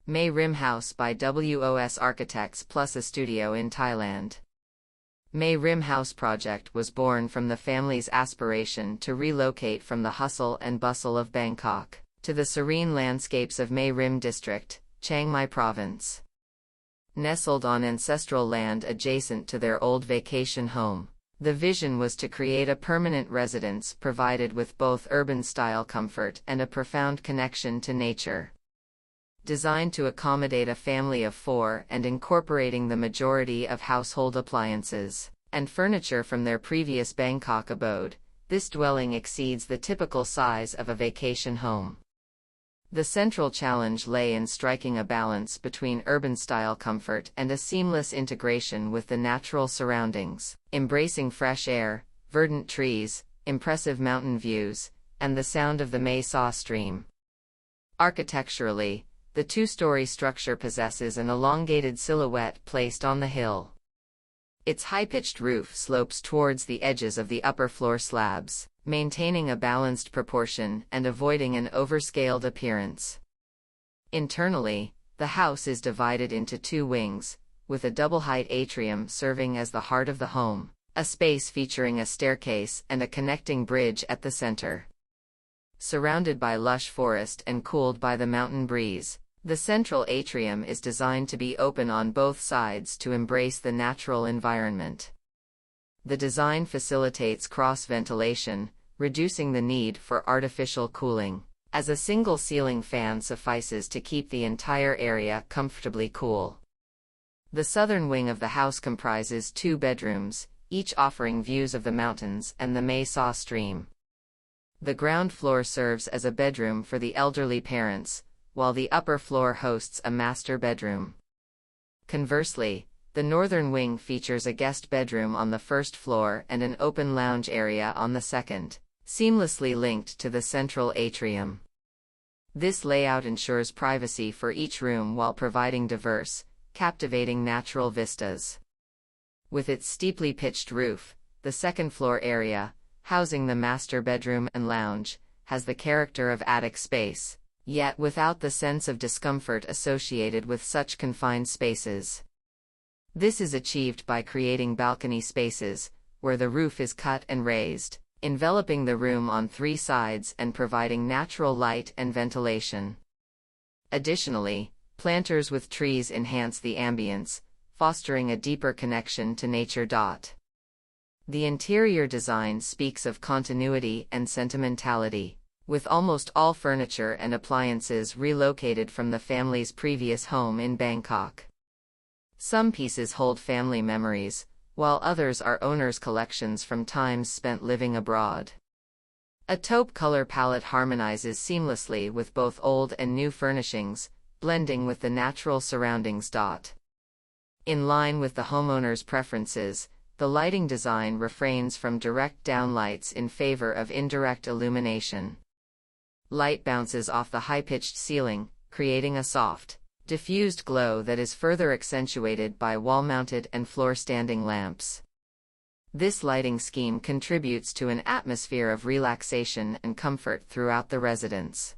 Mae Rim House by WOS Architects plus Estudio in Thailand. Mae Rim House project was born from the family's aspiration to relocate from the hustle and bustle of Bangkok to the serene landscapes of Mae Rim District, Chiang Mai Province. Nestled on ancestral land adjacent to their old vacation home, the vision was to create a permanent residence provided with both urban-style comfort and a profound connection to nature. Designed to accommodate a family of 4 and incorporating the majority of household appliances and furniture from their previous Bangkok abode, this dwelling exceeds the typical size of a vacation home. The central challenge lay in striking a balance between urban-style comfort and a seamless integration with the natural surroundings, embracing fresh air, verdant trees, impressive mountain views, and the sound of the Mae Sa stream. Architecturally, the two-story structure possesses an elongated silhouette placed on the hill. Its high-pitched roof slopes towards the edges of the upper floor slabs, maintaining a balanced proportion and avoiding an overscaled appearance. Internally, the house is divided into 2 wings, with a double-height atrium serving as the heart of the home, a space featuring a staircase and a connecting bridge at the center. Surrounded by lush forest and cooled by the mountain breeze, the central atrium is designed to be open on both sides to embrace the natural environment. The design facilitates cross-ventilation, reducing the need for artificial cooling, as a single ceiling fan suffices to keep the entire area comfortably cool. The southern wing of the house comprises 2 bedrooms, each offering views of the mountains and the Mae Sa stream. The ground floor serves as a bedroom for the elderly parents, while the upper floor hosts a master bedroom. Conversely, the northern wing features a guest bedroom on the first floor and an open lounge area on the second, seamlessly linked to the central atrium. This layout ensures privacy for each room while providing diverse, captivating natural vistas. With its steeply pitched roof, the second floor area, housing the master bedroom and lounge, has the character of attic space, yet without the sense of discomfort associated with such confined spaces. This is achieved by creating balcony spaces, where the roof is cut and raised, enveloping the room on 3 sides and providing natural light and ventilation. Additionally, planters with trees enhance the ambience, fostering a deeper connection to nature. The interior design speaks of continuity and sentimentality, with almost all furniture and appliances relocated from the family's previous home in Bangkok. Some pieces hold family memories, while others are owners' collections from times spent living abroad. A taupe color palette harmonizes seamlessly with both old and new furnishings, blending with the natural surroundings. In line with the homeowner's preferences, the lighting design refrains from direct downlights in favor of indirect illumination. Light bounces off the high-pitched ceiling, creating a soft, diffused glow that is further accentuated by wall-mounted and floor-standing lamps. This lighting scheme contributes to an atmosphere of relaxation and comfort throughout the residence.